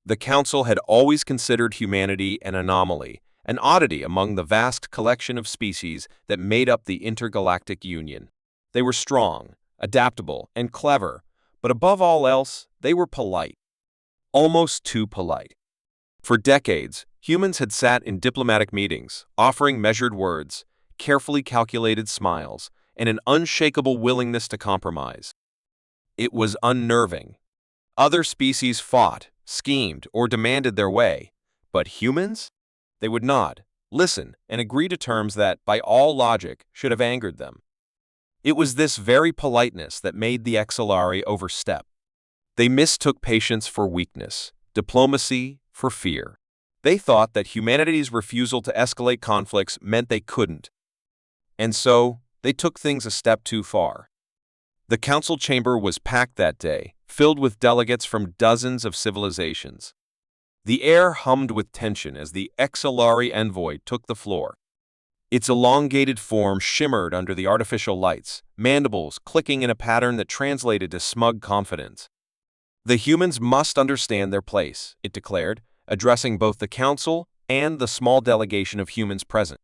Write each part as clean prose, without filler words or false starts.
The Council had always considered humanity an anomaly, an oddity among the vast collection of species that made up the intergalactic union. They were strong, adaptable, and clever, but above all else, they were polite. Almost too polite. For decades, humans had sat in diplomatic meetings, offering measured words, carefully calculated smiles, and an unshakable willingness to compromise. It was unnerving. Other species fought, schemed, or demanded their way, but humans? They would nod, listen, and agree to terms that, by all logic, should have angered them. It was this very politeness that made the XLR overstep. They mistook patience for weakness, diplomacy for fear. They thought that humanity's refusal to escalate conflicts meant they couldn't. And so, they took things a step too far. The council chamber was packed that day, filled with delegates from dozens of civilizations. The air hummed with tension as the XLR envoy took the floor. Its elongated form shimmered under the artificial lights, mandibles clicking in a pattern that translated to smug confidence. The humans must understand their place, it declared, addressing both the council and the small delegation of humans present.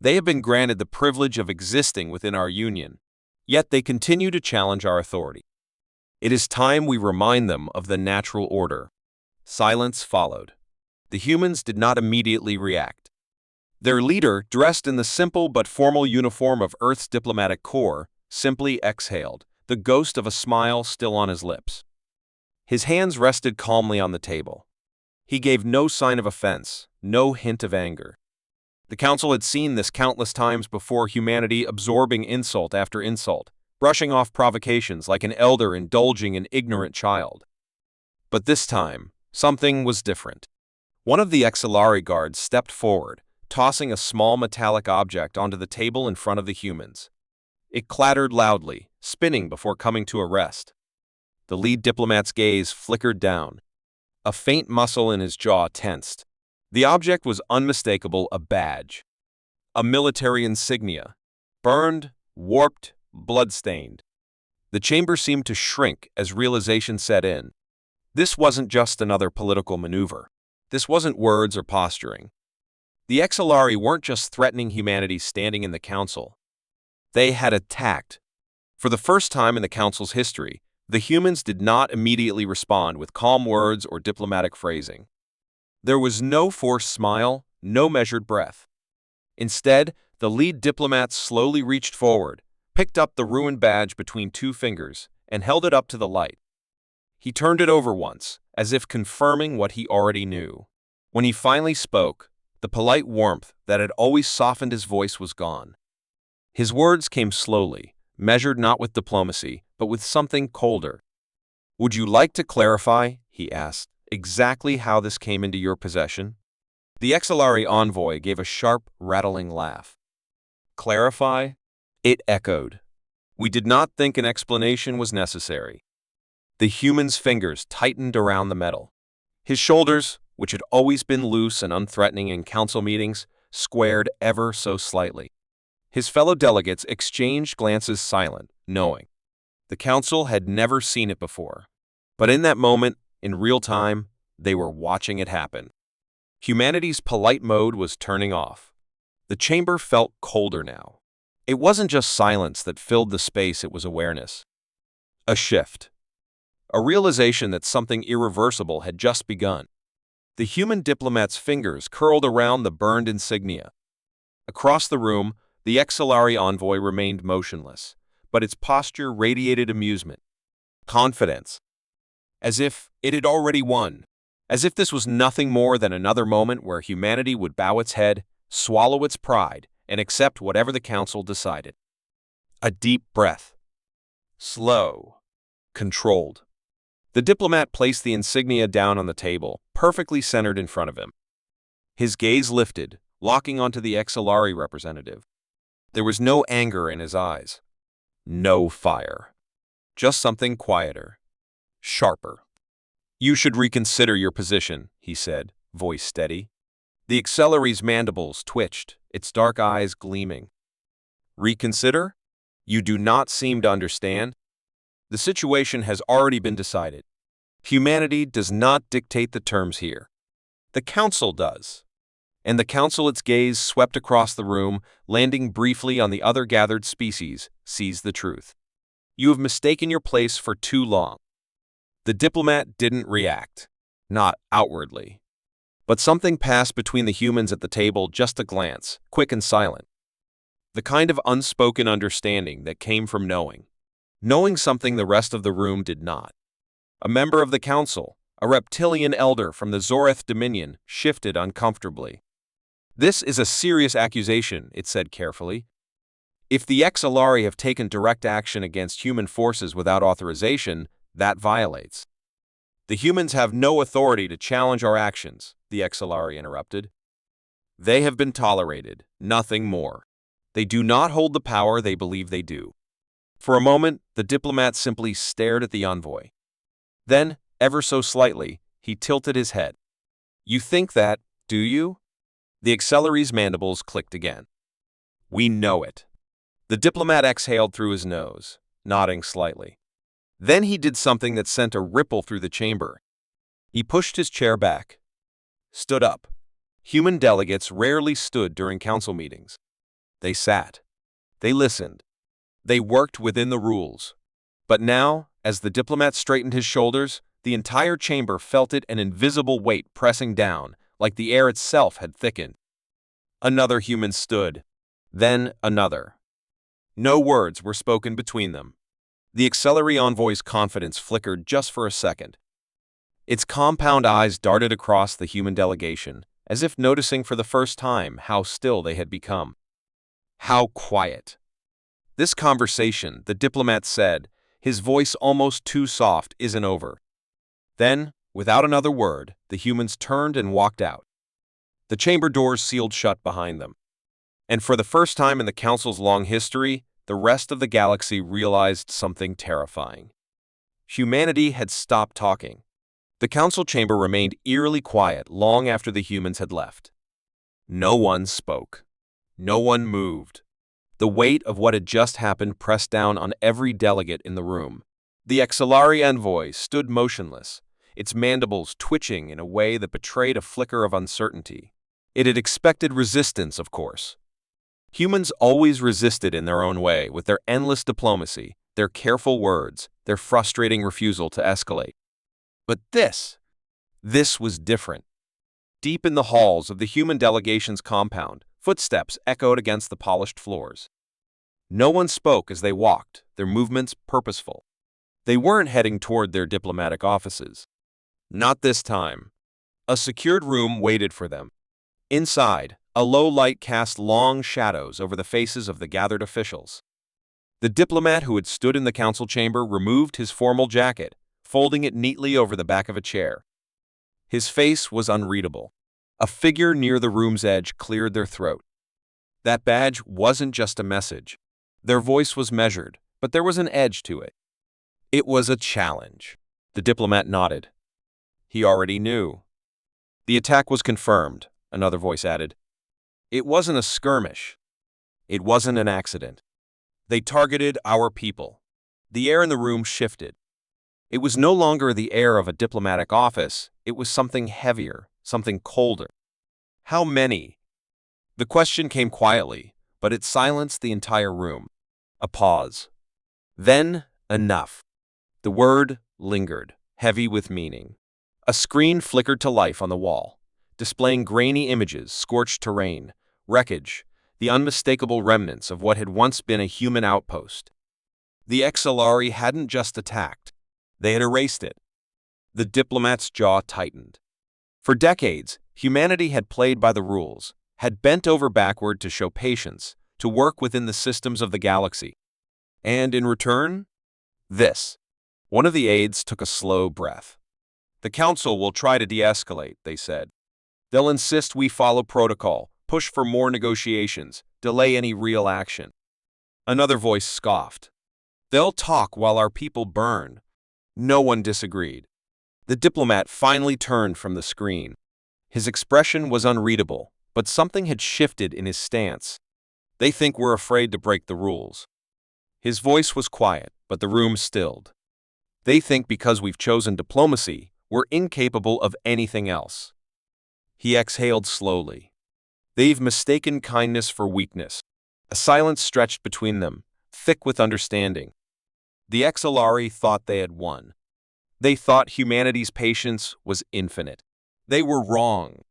They have been granted the privilege of existing within our union, yet they continue to challenge our authority. It is time we remind them of the natural order. Silence followed. The humans did not immediately react. Their leader, dressed in the simple but formal uniform of Earth's diplomatic corps, simply exhaled, the ghost of a smile still on his lips. His hands rested calmly on the table. He gave no sign of offense, no hint of anger. The council had seen this countless times before, humanity absorbing insult after insult, brushing off provocations like an elder indulging an ignorant child. But this time, something was different. One of the XLR guards stepped forward, tossing a small metallic object onto the table in front of the humans. It clattered loudly, spinning before coming to a rest. The lead diplomat's gaze flickered down. A faint muscle in his jaw tensed. The object was unmistakable, a badge. A military insignia. Burned, warped, blood-stained. The chamber seemed to shrink as realization set in. This wasn't just another political maneuver. This wasn't words or posturing. The XLR weren't just threatening humanity standing in the council. They had attacked. For the first time in the council's history, the humans did not immediately respond with calm words or diplomatic phrasing. There was no forced smile, no measured breath. Instead, the lead diplomat slowly reached forward, picked up the ruined badge between two fingers, and held it up to the light. He turned it over once, as if confirming what he already knew. When he finally spoke, the polite warmth that had always softened his voice was gone. His words came slowly, measured not with diplomacy, but with something colder. "Would you like to clarify," he asked, "exactly how this came into your possession?" The XLR envoy gave a sharp, rattling laugh. "Clarify?" It echoed. "We did not think an explanation was necessary." The human's fingers tightened around the metal. His shoulders, which had always been loose and unthreatening in council meetings, squared ever so slightly. His fellow delegates exchanged glances, silent, knowing. The council had never seen it before. But in that moment, in real time, they were watching it happen. Humanity's polite mode was turning off. The chamber felt colder now. It wasn't just silence that filled the space, it was awareness. A shift. A realization that something irreversible had just begun. The human diplomat's fingers curled around the burned insignia. Across the room, the XLR envoy remained motionless, but its posture radiated amusement, confidence, as if it had already won, as if this was nothing more than another moment where humanity would bow its head, swallow its pride, and accept whatever the council decided. A deep breath. Slow. Controlled. The diplomat placed the insignia down on the table, perfectly centered in front of him. His gaze lifted, locking onto the XLR representative. There was no anger in his eyes. No fire. Just something quieter. Sharper. "You should reconsider your position," he said, voice steady. The XLR's mandibles twitched, its dark eyes gleaming. "Reconsider? You do not seem to understand. The situation has already been decided. Humanity does not dictate the terms here. The Council does. And the Council, its gaze swept across the room, landing briefly on the other gathered species, sees the truth. You have mistaken your place for too long. The diplomat didn't react. Not outwardly. But something passed between the humans at the table, just a glance, quick and silent. The kind of unspoken understanding that came from knowing something the rest of the room did not. A member of the council, a reptilian elder from the Zoreth Dominion, shifted uncomfortably. This is a serious accusation, it said carefully. If the Exalari have taken direct action against human forces without authorization, that violates. The humans have no authority to challenge our actions, the Exalari interrupted. They have been tolerated, nothing more. They do not hold the power they believe they do. For a moment, the diplomat simply stared at the envoy. Then, ever so slightly, he tilted his head. You think that, do you? The Exalari's mandibles clicked again. We know it. The diplomat exhaled through his nose, nodding slightly. Then he did something that sent a ripple through the chamber. He pushed his chair back. Stood up. Human delegates rarely stood during council meetings. They sat. They listened. They worked within the rules. But now, as the diplomat straightened his shoulders, the entire chamber felt an invisible weight pressing down, like the air itself had thickened. Another human stood. Then another. No words were spoken between them. The Exalari envoy's confidence flickered just for a second. Its compound eyes darted across the human delegation, as if noticing for the first time how still they had become. How quiet. This conversation, the diplomat said, his voice almost too soft, isn't over. Then, without another word, the humans turned and walked out. The chamber doors sealed shut behind them. And for the first time in the Council's long history, the rest of the galaxy realized something terrifying. Humanity had stopped talking. The Council chamber remained eerily quiet long after the humans had left. No one spoke. No one moved. The weight of what had just happened pressed down on every delegate in the room. The Exalari envoy stood motionless, its mandibles twitching in a way that betrayed a flicker of uncertainty. It had expected resistance, of course. Humans always resisted in their own way, with their endless diplomacy, their careful words, their frustrating refusal to escalate. But this was different. Deep in the halls of the human delegation's compound, footsteps echoed against the polished floors. No one spoke as they walked, their movements purposeful. They weren't heading toward their diplomatic offices. Not this time. A secured room waited for them. Inside, a low light cast long shadows over the faces of the gathered officials. The diplomat who had stood in the council chamber removed his formal jacket, folding it neatly over the back of a chair. His face was unreadable. A figure near the room's edge cleared their throat. That badge wasn't just a message. Their voice was measured, but there was an edge to it. It was a challenge. The diplomat nodded. He already knew. The attack was confirmed, another voice added. It wasn't a skirmish. It wasn't an accident. They targeted our people. The air in the room shifted. It was no longer the air of a diplomatic office. It was something heavier, something colder. How many? The question came quietly, but it silenced the entire room. A pause. Then, enough. The word lingered, heavy with meaning. A screen flickered to life on the wall, displaying grainy images, scorched terrain, wreckage, the unmistakable remnants of what had once been a human outpost. The Exalari hadn't just attacked. They had erased it. The diplomat's jaw tightened. For decades, humanity had played by the rules, had bent over backward to show patience, to work within the systems of the galaxy. And in return, this. One of the aides took a slow breath. The Council will try to de-escalate, they said. They'll insist we follow protocol, push for more negotiations, delay any real action. Another voice scoffed. They'll talk while our people burn. No one disagreed. The diplomat finally turned from the screen. His expression was unreadable, but something had shifted in his stance. They think we're afraid to break the rules. His voice was quiet, but the room stilled. They think because we've chosen diplomacy, we're incapable of anything else. He exhaled slowly. They've mistaken kindness for weakness. A silence stretched between them, thick with understanding. The XLRE thought they had won. They thought humanity's patience was infinite. They were wrong.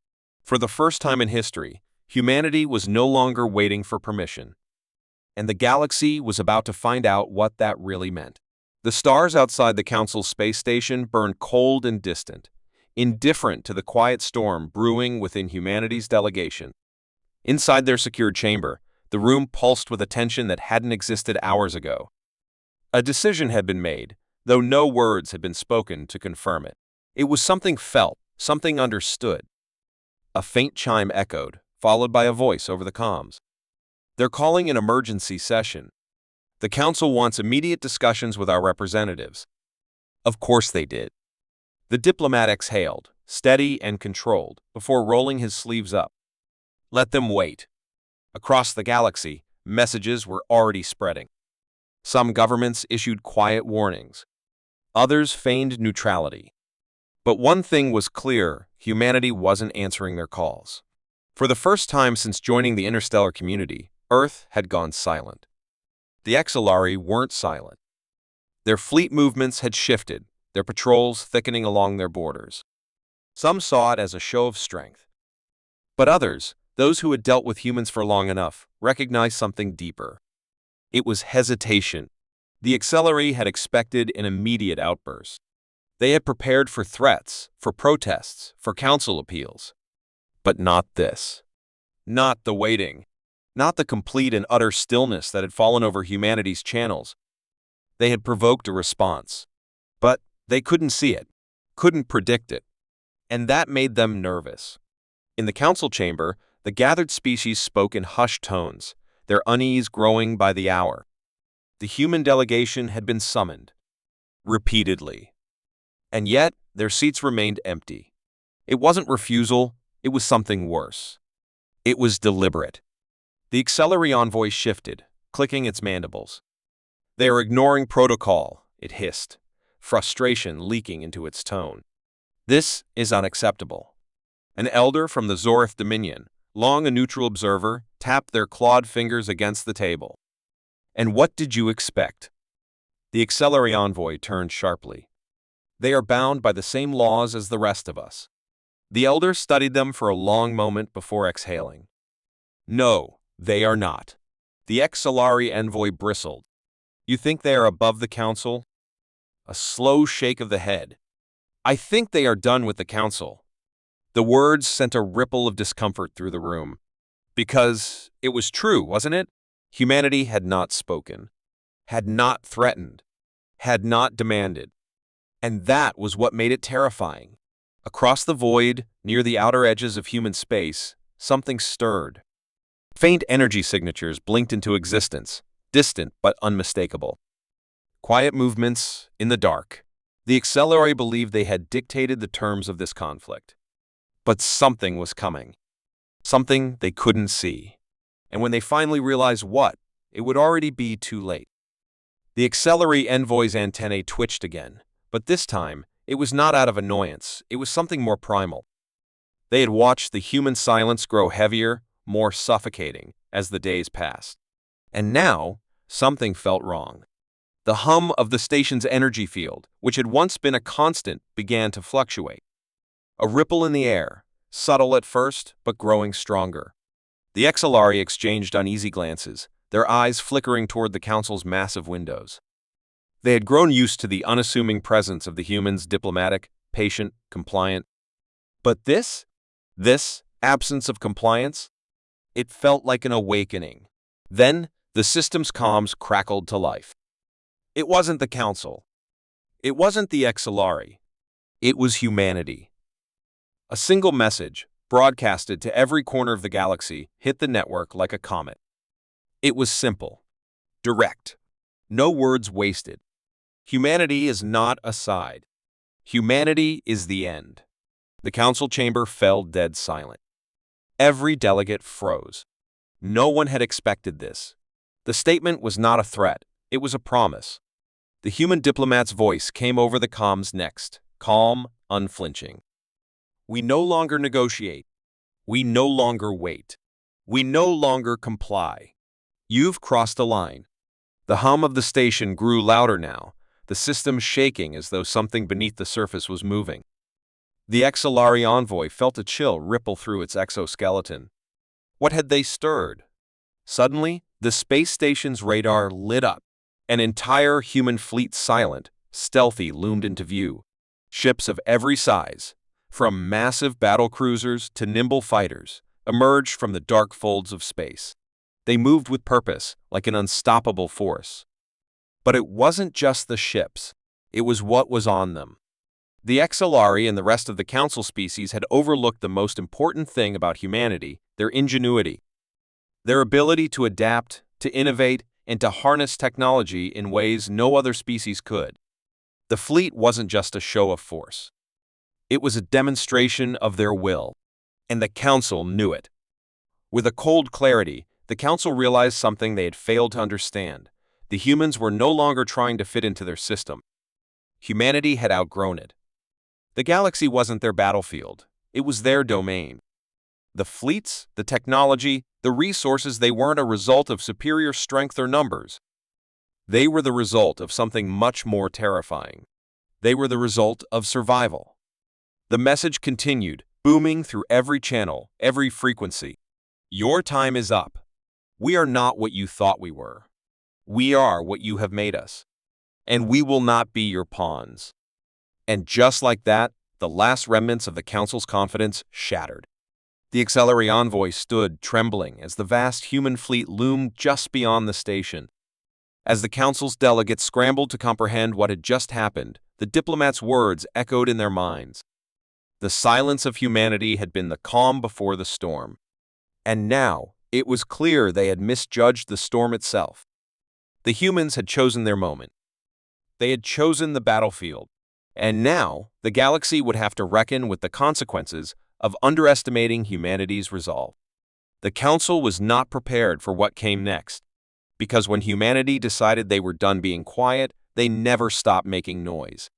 For the first time in history, humanity was no longer waiting for permission. And the galaxy was about to find out what that really meant. The stars outside the Council's space station burned cold and distant, indifferent to the quiet storm brewing within humanity's delegation. Inside their secured chamber, the room pulsed with a tension that hadn't existed hours ago. A decision had been made, though no words had been spoken to confirm it. It was something felt, something understood. A faint chime echoed, followed by a voice over the comms. They're calling an emergency session. The Council wants immediate discussions with our representatives. Of course they did. The diplomat exhaled, steady and controlled, before rolling his sleeves up. Let them wait. Across the galaxy, messages were already spreading. Some governments issued quiet warnings. Others feigned neutrality. But one thing was clear: humanity wasn't answering their calls. For the first time since joining the interstellar community, Earth had gone silent. The XLRE weren't silent. Their fleet movements had shifted, their patrols thickening along their borders. Some saw it as a show of strength. But others, those who had dealt with humans for long enough, recognized something deeper. It was hesitation. The XLRE had expected an immediate outburst. They had prepared for threats, for protests, for council appeals. But not this. Not the waiting. Not the complete and utter stillness that had fallen over humanity's channels. They had provoked a response. But they couldn't see it, couldn't predict it. And that made them nervous. In the council chamber, the gathered species spoke in hushed tones, their unease growing by the hour. The human delegation had been summoned. Repeatedly. And yet, their seats remained empty. It wasn't refusal, it was something worse. It was deliberate. The XLRE envoy shifted, clicking its mandibles. They are ignoring protocol, it hissed, frustration leaking into its tone. This is unacceptable. An elder from the Zorith Dominion, long a neutral observer, tapped their clawed fingers against the table. And what did you expect? The XLRE envoy turned sharply. They are bound by the same laws as the rest of us. The elder studied them for a long moment before exhaling. No, they are not. The XLRE envoy bristled. You think they are above the council? A slow shake of the head. I think they are done with the council. The words sent a ripple of discomfort through the room. Because it was true, wasn't it? Humanity had not spoken, had not threatened, had not demanded. And that was what made it terrifying. Across the void, near the outer edges of human space, something stirred. Faint energy signatures blinked into existence, distant but unmistakable. Quiet movements in the dark. The XLRE believed they had dictated the terms of this conflict. But something was coming. Something they couldn't see. And when they finally realized what, it would already be too late. The XLRE envoy's antennae twitched again, but this time, it was not out of annoyance, it was something more primal. They had watched the human silence grow heavier, more suffocating, as the days passed. And now, something felt wrong. The hum of the station's energy field, which had once been a constant, began to fluctuate. A ripple in the air, subtle at first, but growing stronger. The XLRE exchanged uneasy glances, their eyes flickering toward the council's massive windows. They had grown used to the unassuming presence of the humans, diplomatic, patient, compliant. But this absence of compliance, it felt like an awakening. Then, the system's comms crackled to life. It wasn't the council. It wasn't the XLRE. It was humanity. A single message, broadcasted to every corner of the galaxy, hit the network like a comet. It was simple, direct, no words wasted. Humanity is not a side. Humanity is the end. The council chamber fell dead silent. Every delegate froze. No one had expected this. The statement was not a threat, it was a promise. The human diplomat's voice came over the comms next, calm, unflinching. We no longer negotiate. We no longer wait. We no longer comply. You've crossed a line. The hum of the station grew louder now, the system shaking as though something beneath the surface was moving. The XLR envoy felt a chill ripple through its exoskeleton. What had they stirred? Suddenly, the space station's radar lit up. An entire human fleet, silent, stealthy, loomed into view. Ships of every size, from massive battle cruisers to nimble fighters, emerged from the dark folds of space. They moved with purpose, like an unstoppable force. But it wasn't just the ships. It was what was on them. The XLR and the rest of the Council species had overlooked the most important thing about humanity, their ingenuity. Their ability to adapt, to innovate, and to harness technology in ways no other species could. The fleet wasn't just a show of force. It was a demonstration of their will, and the Council knew it. With a cold clarity, the Council realized something they had failed to understand. The humans were no longer trying to fit into their system. Humanity had outgrown it. The galaxy wasn't their battlefield. It was their domain. The fleets, the technology, the resources, they weren't a result of superior strength or numbers. They were the result of something much more terrifying. They were the result of survival. The message continued, booming through every channel, every frequency. Your time is up. We are not what you thought we were. We are what you have made us. And we will not be your pawns. And just like that, the last remnants of the Council's confidence shattered. The auxiliary envoy stood trembling as the vast human fleet loomed just beyond the station. As the Council's delegates scrambled to comprehend what had just happened, the diplomat's words echoed in their minds. The silence of humanity had been the calm before the storm. And now, it was clear they had misjudged the storm itself. The humans had chosen their moment. They had chosen the battlefield. And now, the galaxy would have to reckon with the consequences of underestimating humanity's resolve. The Council was not prepared for what came next, because when humanity decided they were done being quiet, they never stopped making noise.